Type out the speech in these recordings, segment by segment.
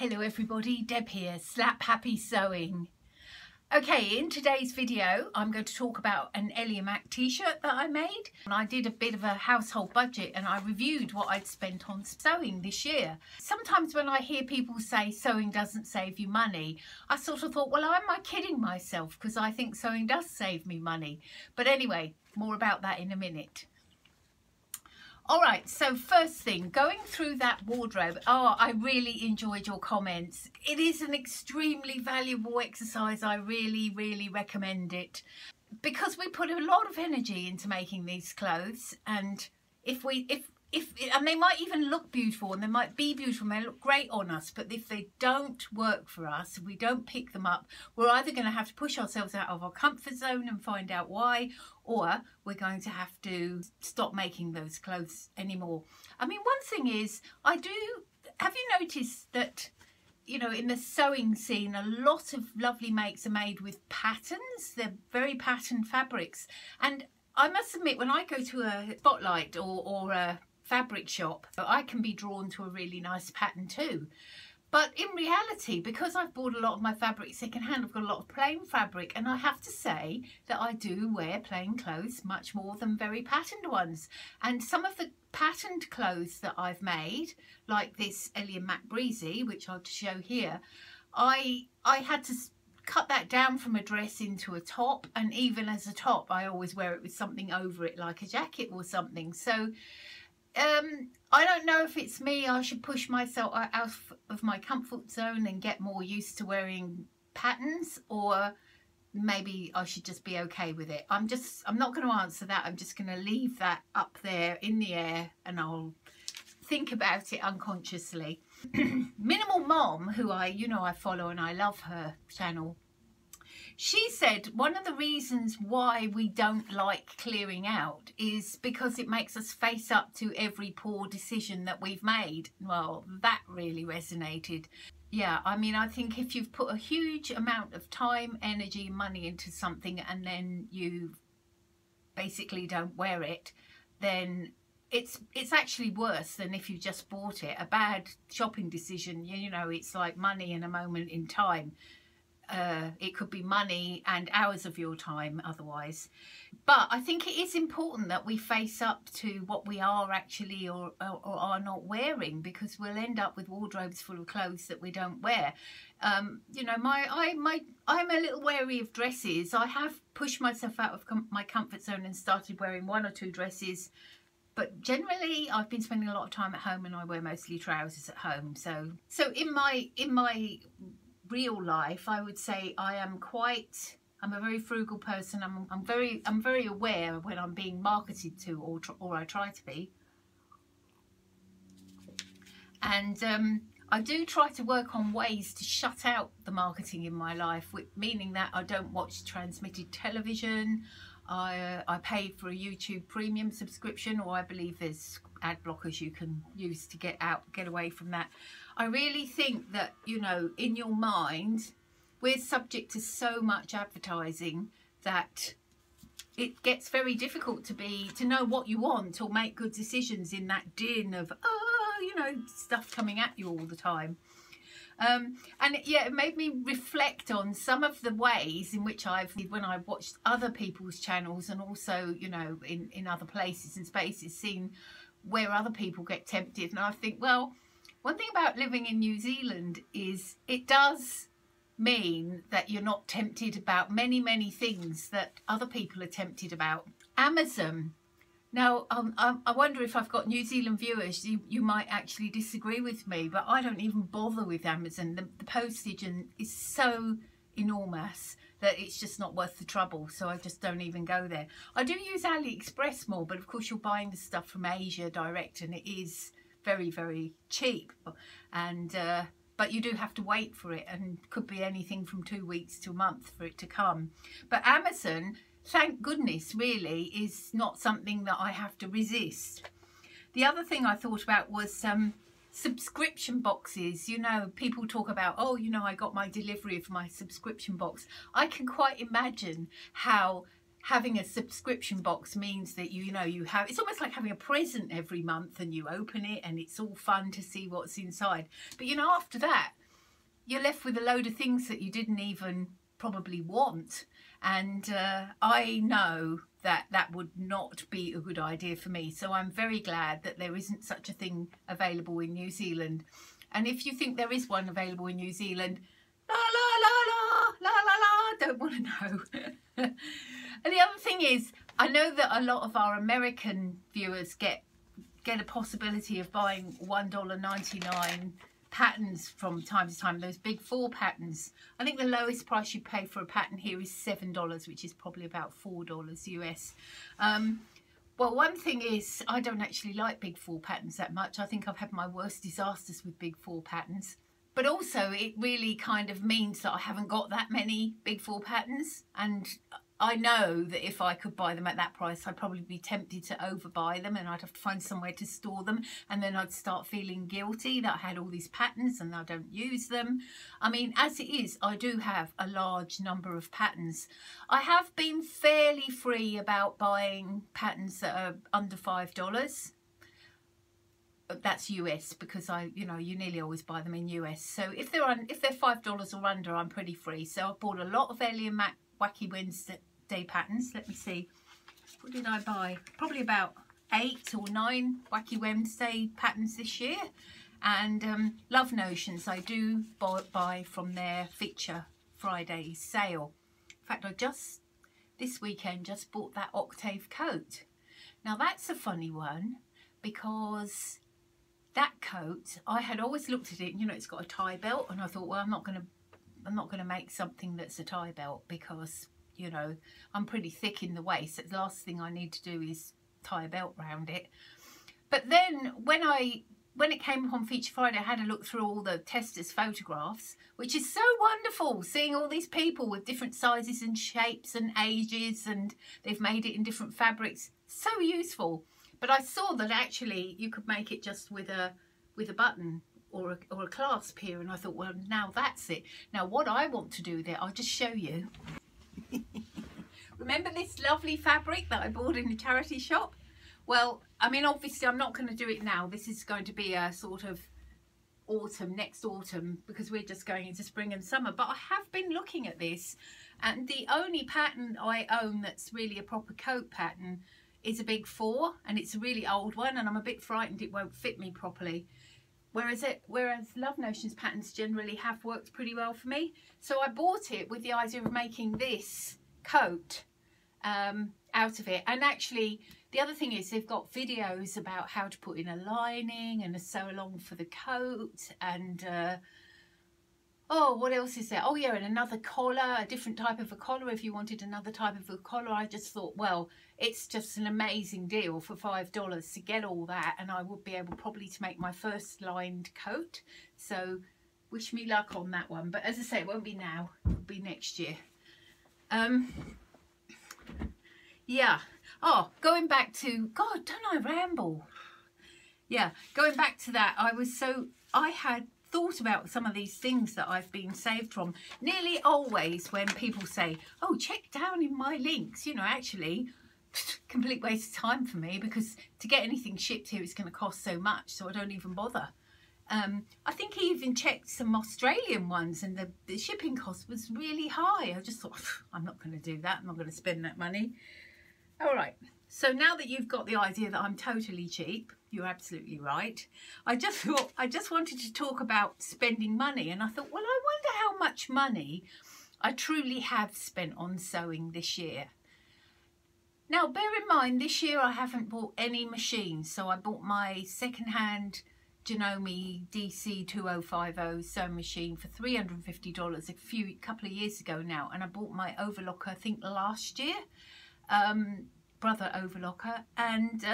Hello everybody, Deb here, Slap Happy Sewing. Okay, in today's video I'm going to talk about an Ellie and Mac t-shirt that I made. And I did a bit of a household budget and I reviewed what I'd spent on sewing this year. Sometimes when I hear people say sewing doesn't save you money, I sort of thought, well, am I kidding myself? Because I think sewing does save me money. But anyway, more about that in a minute. Alright, so first thing, going through that wardrobe, I really enjoyed your comments. It is an extremely valuable exercise. I really recommend it. Because we put a lot of energy into making these clothes, and and they might even look beautiful and they might be beautiful and they look great on us, but if they don't work for us, if we don't pick them up, we're either going to have to push ourselves out of our comfort zone and find out why, or we're going to have to stop making those clothes anymore. I mean, one thing is, have you noticed that, you know, in the sewing scene, a lot of lovely makes are made with patterns. They're very patterned fabrics. And I must admit, when I go to a Spotlight or a fabric shop, I can be drawn to a really nice pattern too. But in reality, because I've bought a lot of my fabric second hand, I've got a lot of plain fabric, and I have to say that I do wear plain clothes much more than very patterned ones. And some of the patterned clothes that I've made, like this Ellie and Mac Breezy, which I'll show here, I had to cut that down from a dress into a top, and even as a top I always wear it with something over it, like a jacket or something. So I don't know if it's me. I should push myself out of my comfort zone and get more used to wearing patterns, or maybe I should just be okay with it. I'm not going to answer that. I'm just going to leave that up there in the air and I'll think about it unconsciously. Minimal Mom, who I follow and I love her channel, she said one of the reasons why we don't like clearing out is because it makes us face up to every poor decision that we've made. Well, that really resonated. Yeah, I mean, I think if you've put a huge amount of time, energy, money into something and then you basically don't wear it, then it's actually worse than if you just bought it. A bad shopping decision, you know, it's like money in a moment in time. It could be money and hours of your time otherwise. But I think it is important that we face up to what we are actually or are not wearing, because we'll end up with wardrobes full of clothes that we don't wear. You know, I'm a little wary of dresses. I have pushed myself out of my comfort zone and started wearing one or two dresses. But generally, I've been spending a lot of time at home and I wear mostly trousers at home. So in my real life, I would say I'm a very frugal person. I'm very aware when I'm being marketed to, or I try to be. And I do try to work on ways to shut out the marketing in my life, meaning that I don't watch transmitted television. I pay for a YouTube premium subscription, or I believe there's ad blockers you can use to get away from that. I really think that, you know, in your mind, we're subject to so much advertising that it gets very difficult to know what you want or make good decisions in that din of, you know, stuff coming at you all the time. And yeah, it made me reflect on some of the ways in which when I've watched other people's channels and also, you know, in other places and spaces, seen where other people get tempted. And I think, well, one thing about living in New Zealand is it does mean that you're not tempted about many things that other people are tempted about. Amazon. Now, I wonder if I've got New Zealand viewers, you might actually disagree with me, but I don't even bother with Amazon. The postage is so enormous that it's just not worth the trouble, so I just don't even go there. I do use AliExpress more, but of course you're buying the stuff from Asia direct and it is very cheap, and but you do have to wait for it, and could be anything from 2 weeks to a month for it to come. But Amazon, thank goodness, really is not something that I have to resist. The other thing I thought about was subscription boxes. You know, people talk about, oh, you know, I got my delivery of my subscription box. I can quite imagine how having a subscription box means that you know you have, it's almost like having a present every month and you open it and it's all fun to see what's inside. But you know, after that you're left with a load of things that you didn't even probably want. And I know that that would not be a good idea for me. So I'm very glad that there isn't such a thing available in New Zealand. And if you think there is one available in New Zealand, la la la la la la la, don't want to know. And the other thing is, I know that a lot of our American viewers get a possibility of buying $1.99 patterns from time to time, those big 4 patterns. I think the lowest price you pay for a pattern here is $7, which is probably about $4 US. Well, one thing is, I don't actually like big 4 patterns that much. I think I've had my worst disasters with big 4 patterns. But also it really kind of means that I haven't got that many big 4 patterns, and I know that if I could buy them at that price, I'd probably be tempted to overbuy them, and I'd have to find somewhere to store them, and then I'd start feeling guilty that I had all these patterns and I don't use them. I mean, as it is, I do have a large number of patterns. I have been fairly free about buying patterns that are under $5. That's US, because you nearly always buy them in US. So if they're $5 or under, I'm pretty free. So I've bought a lot of Ellie and Mac Wacky Wednesday patterns. Let me see, what did I buy? Probably about 8 or 9 Wacky Wednesday patterns this year. And love Notions. I do buy from their Feature Friday sale. In fact, I this weekend just bought that Octave coat. Now that's a funny one, because that coat, I had always looked at it, it's got a tie belt, and I thought, well, I'm not going to make something that's a tie belt, because I'm pretty thick in the waist. So the last thing I need to do is tie a belt around it. But then when it came up on Feature Friday, I had a look through all the testers' photographs, which is so wonderful, seeing all these people with different sizes and shapes and ages, and they've made it in different fabrics. So useful. But I saw that actually you could make it just with a button or a clasp here, and I thought, well, now that's it. Now what I want to do there, I'll just show you. Remember this lovely fabric that I bought in the charity shop? Well, I mean, obviously I'm not going to do it now. This is going to be a sort of next autumn, because we're just going into spring and summer. But I have been looking at this, and the only pattern I own that's really a proper coat pattern is a big 4, and it's a really old one, and I'm a bit frightened it won't fit me properly. Whereas Love Notions patterns generally have worked pretty well for me. So I bought it with the idea of making this coat out of it. And actually, the other thing is, they've got videos about how to put in a lining and a sew along for the coat, and oh, what else is there? Oh yeah, and another collar, a different type of a collar if you wanted another type of a collar. I just thought, well, it's just an amazing deal for $5 to get all that, and I would be able probably to make my first lined coat. So wish me luck on that one. But as I say, it won't be now, it'll be next year. Yeah. Oh, going back to, God, don't I ramble? Yeah, going back to that, I had thought about some of these things that I've been saved from. Nearly always when people say, oh, check down in my links, actually, complete waste of time for me, because to get anything shipped here is going to cost so much, so I don't even bother. I think he even checked some Australian ones, and the shipping cost was really high. I just thought, I'm not going to do that. I'm not going to spend that money. All right. So now that you've got the idea that I'm totally cheap, you're absolutely right. I just wanted to talk about spending money, and I thought, well, I wonder how much money I truly have spent on sewing this year. Now, bear in mind, this year I haven't bought any machines, so I bought my second-hand Janome DC 2050 sewing machine for $350 a couple of years ago now, and I bought my overlocker, I think, last year. Brother overlocker, and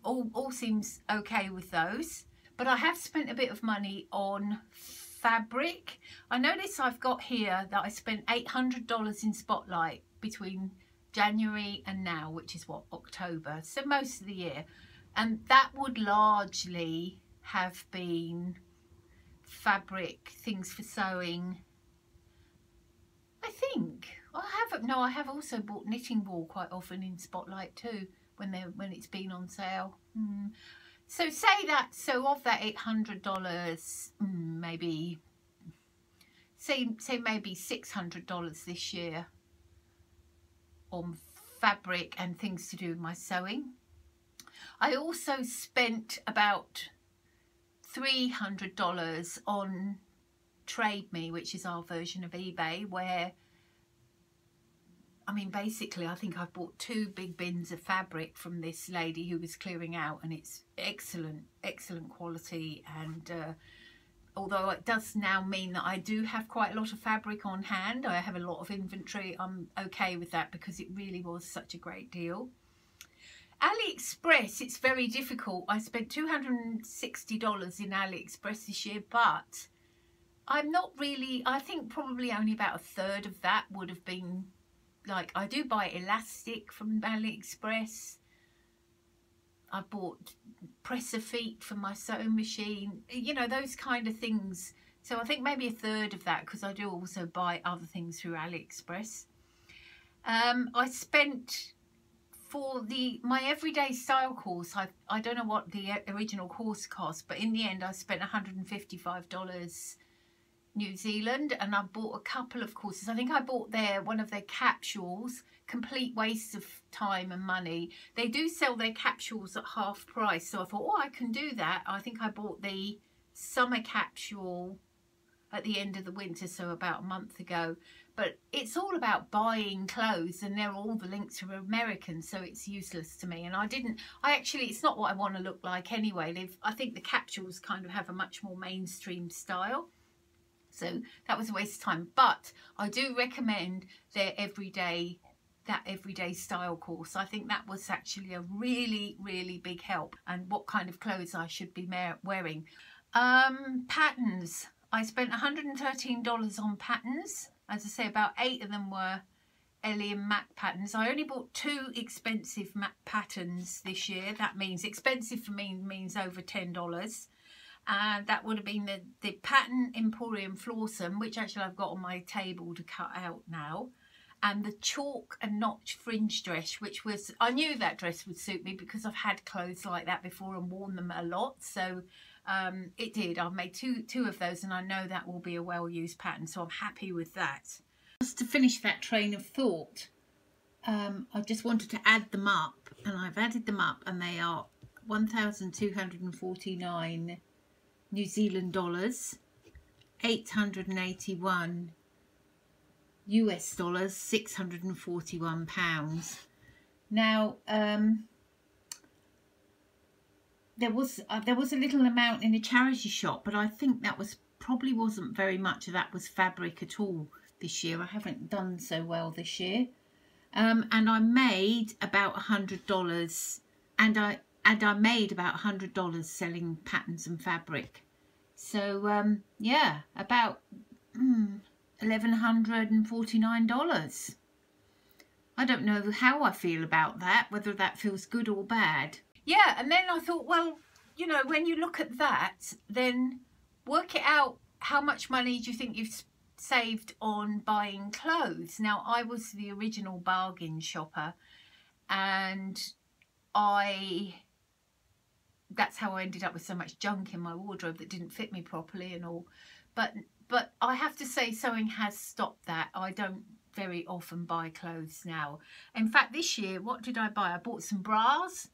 all seems okay with those. But I have spent a bit of money on fabric. I notice I've got here that I spent $800 in Spotlight between January and now, which is what, October, so most of the year, and that would largely have been fabric, things for sewing, I think. I have also bought knitting ball quite often in Spotlight too, when it's been on sale. So say that, so of that $800, maybe say maybe $600 this year on fabric and things to do with my sewing. I also spent about $300 on Trade Me, which is our version of eBay, where, I mean, basically I think I've bought 2 big bins of fabric from this lady who was clearing out, and it's excellent quality. And although it does now mean that I do have quite a lot of fabric on hand, I have a lot of inventory, I'm okay with that because it really was such a great deal. AliExpress, it's very difficult. I spent $260 in AliExpress this year, but I'm not really, I think probably only about a third of that would have been, like, I do buy elastic from AliExpress. I bought presser feet for my sewing machine, you know, those kind of things. So I think maybe a third of that, because I do also buy other things through AliExpress. I spent, for my everyday style course, I don't know what the original course cost, but in the end I spent $155 New Zealand, and I bought a couple of courses. I think I bought one of their capsules, complete waste of time and money. They do sell their capsules at half price, so I thought, oh, I can do that. I think I bought the summer capsule at the end of the winter, so about a month ago. But it's all about buying clothes, and all the links are American, so it's useless to me. And actually, it's not what I want to look like anyway. I think the capsules kind of have a much more mainstream style. So that was a waste of time. But I do recommend their everyday style course. I think that was actually a really, really big help, and what kind of clothes I should be wearing. Patterns. I spent $113 on patterns. As I say, about 8 of them were Ellie and Mac patterns. I only bought 2 expensive Mac patterns this year. That means expensive for me means over $10. And that would have been the pattern Emporium Flawsome, which actually I've got on my table to cut out now, and the chalk and notch fringe dress, which was, I knew that dress would suit me because I've had clothes like that before and worn them a lot. So it did. I've made two of those, and I know that will be a well-used pattern, so I'm happy with that. Just to finish that train of thought, I just wanted to add them up, and I've added them up, and they are 1,249 New Zealand dollars, 881 US dollars, 641 pounds. Now there was a little amount in a charity shop, but I think that probably wasn't very much of that was fabric at all this year. I haven't done so well this year, and I made about $100, and I made about $100 selling patterns and fabric. So yeah, about $1,149. I don't know how I feel about that, whether that feels good or bad. Yeah, and then I thought, well, you know, when you look at that, then work it out. How much money do you think you've saved on buying clothes? Now, I was the original bargain shopper, and that's how I ended up with so much junk in my wardrobe that didn't fit me properly and all. But I have to say, sewing has stopped that. I don't very often buy clothes now. In fact, this year, what did I buy? I bought some bras,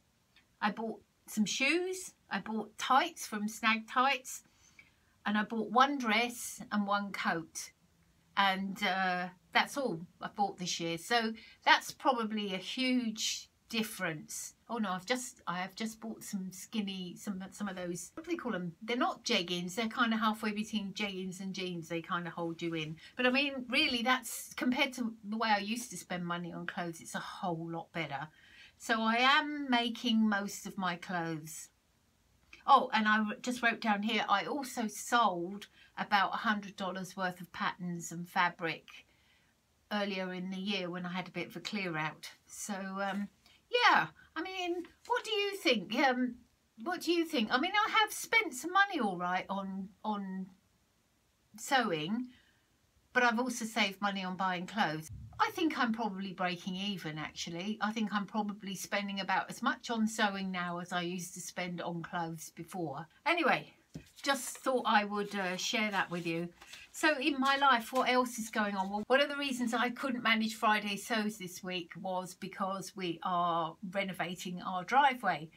I bought some shoes, I bought tights from Snag Tights, and I bought 1 dress and 1 coat. And that's all I bought this year. So that's probably a huge difference. Oh no, I have just bought some skinny, some of those, what do they call them? They're not jeggings, they're kind of halfway between jeggings and jeans. They kind of hold you in. But I mean, really, that's, compared to the way I used to spend money on clothes, it's a whole lot better. So I am making most of my clothes. Oh, and I just wrote down here, I also sold about $100 worth of patterns and fabric earlier in the year when I had a bit of a clear out. So yeah, I mean, what do you think? What do you think? I mean, I have spent some money all right on sewing, but I've also saved money on buying clothes. I think I'm probably breaking even, actually. I think I'm probably spending about as much on sewing now as I used to spend on clothes before. Anyway, just thought I would share that with you. So in my life, what else is going on? Well, one of the reasons I couldn't manage Friday sews this week was because we are renovating our driveway.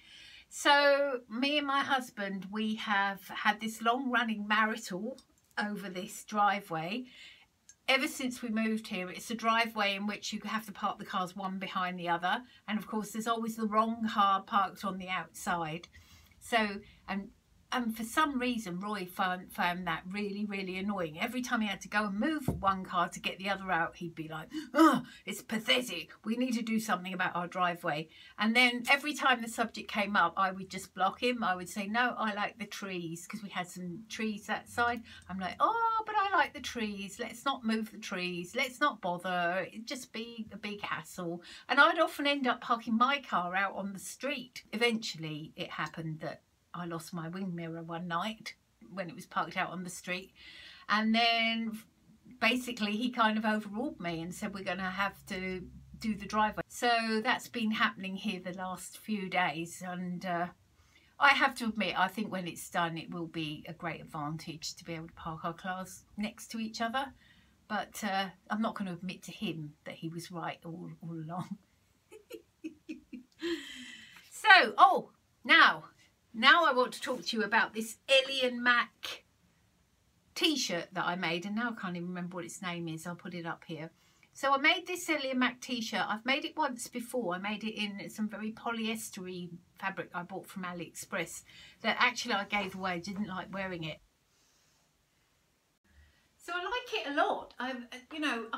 So me and my husband, we have had this long running marital over this driveway. Ever since we moved here, it's a driveway in which you have to park the cars one behind the other. And of course, there's always the wrong car parked on the outside. So, and for some reason, Roy found that really, really annoying. Every time he had to go and move one car to get the other out, he'd be like, oh, it's pathetic. We need to do something about our driveway. And then every time the subject came up, I would just block him. I would say, no, I like the trees, because we had some trees that side. I'm like, oh, but I like the trees. Let's not move the trees. Let's not bother. It'd just be a big hassle. And I'd often end up parking my car out on the street. Eventually, it happened that I lost my wing mirror one night when it was parked out on the street, and then basically he kind of overruled me and said we're going to have to do the driveway. So that's been happening here the last few days, and I have to admit, I think when it's done it will be a great advantage to be able to park our cars next to each other, but I'm not going to admit to him that he was right all along. So, now I want to talk to you about this Ellie and Mac t-shirt that I made, and now I can't even remember what its name is. I'll put it up here. So I made this Ellie and Mac t-shirt. I've made it once before. I made it in some very polyester-y fabric I bought from AliExpress that actually I gave away. I didn't like wearing it. So I like it a lot. I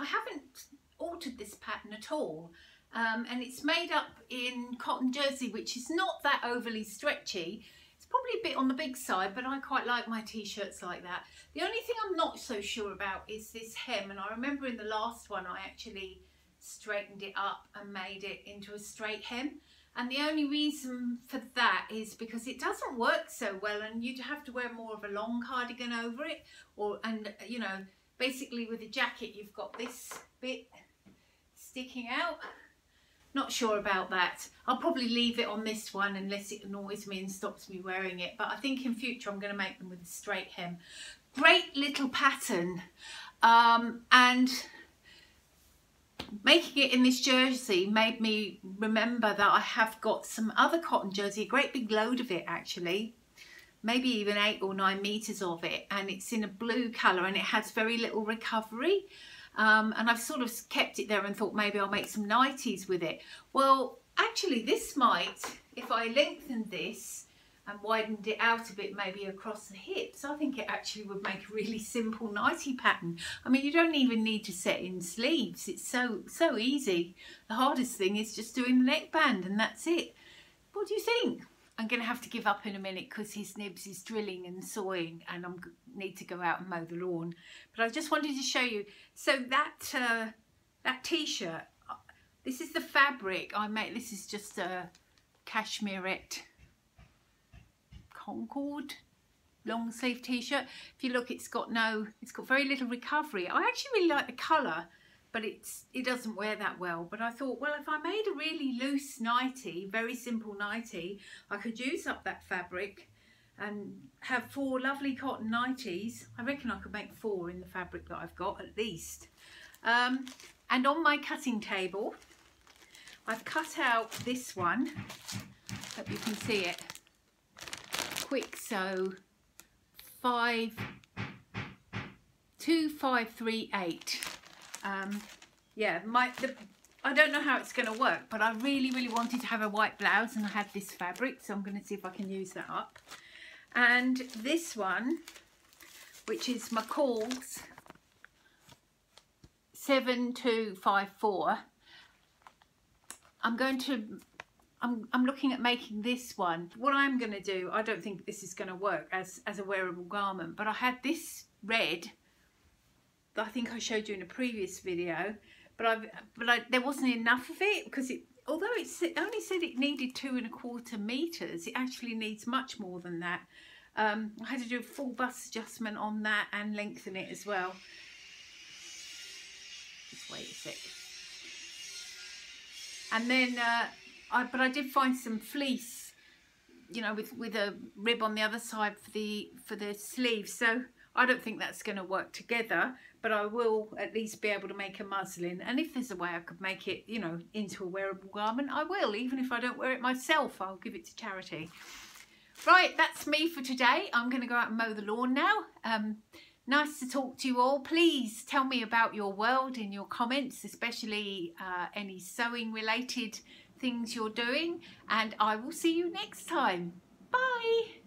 haven't altered this pattern at all. And it's made up in cotton jersey, which is not that overly stretchy. It's probably a bit on the big side, but I quite like my t-shirts like that. The only thing I'm not so sure about is this hem, and I remember in the last one I actually straightened it up and made it into a straight hem, and the only reason for that is because it doesn't work so well, and you'd have to wear more of a long cardigan over it, and you know, basically with a jacket you've got this bit sticking out. Not sure about that. I'll probably leave it on this one unless it annoys me and stops me wearing it. But I think in future I'm going to make them with a straight hem. Great little pattern. And making it in this jersey made me remember that I have got some other cotton jersey, a great big load of it actually. Maybe even 8 or 9 meters of it. And it's in a blue colour and it has very little recovery. And I've sort of kept it there and thought maybe I'll make some nighties with it. Well, actually this might, if I lengthened this and widened it out a bit, maybe across the hips, I think it actually would make a really simple nightie pattern. I mean, you don't even need to set in sleeves. It's so easy. The hardest thing is just doing the neckband and that's it. What do you think? I'm going to have to give up in a minute because his nibs is drilling and sawing and I need to go out and mow the lawn. But I just wanted to show you. So that t-shirt, this is the fabric I made. This is just a Cashmerette Concord long sleeve t-shirt. If you look, it's got very little recovery. I actually really like the colour, but it doesn't wear that well. But I thought, well, if I made a really loose nightie, very simple nightie, I could use up that fabric and have 4 lovely cotton nighties. I reckon I could make 4 in the fabric that I've got at least. And on my cutting table, I've cut out this one. Hope you can see it. Quick sew 253/8. Yeah, I don't know how it's going to work, but I really wanted to have a white blouse and I had this fabric, so I'm going to see if I can use that up. And this one, which is McCall's 7254, I'm looking at making this one. What I'm going to do, I don't think this is going to work as a wearable garment, but I had this red that I think I showed you in a previous video, but there wasn't enough of it because although it only said it needed 2¼ meters, it actually needs much more than that. I had to do a full bust adjustment on that and lengthen it as well. Just wait a sec. And then, but I did find some fleece you know, with a rib on the other side for the sleeve. So I don't think that's going to work together, but I will at least be able to make a muslin. And if there's a way I could make it, you know, into a wearable garment, I will. Even if I don't wear it myself, I'll give it to charity. Right, that's me for today. I'm going to go out and mow the lawn now. Nice to talk to you all. Please tell me about your world in your comments, especially any sewing related things you're doing. And I will see you next time. Bye.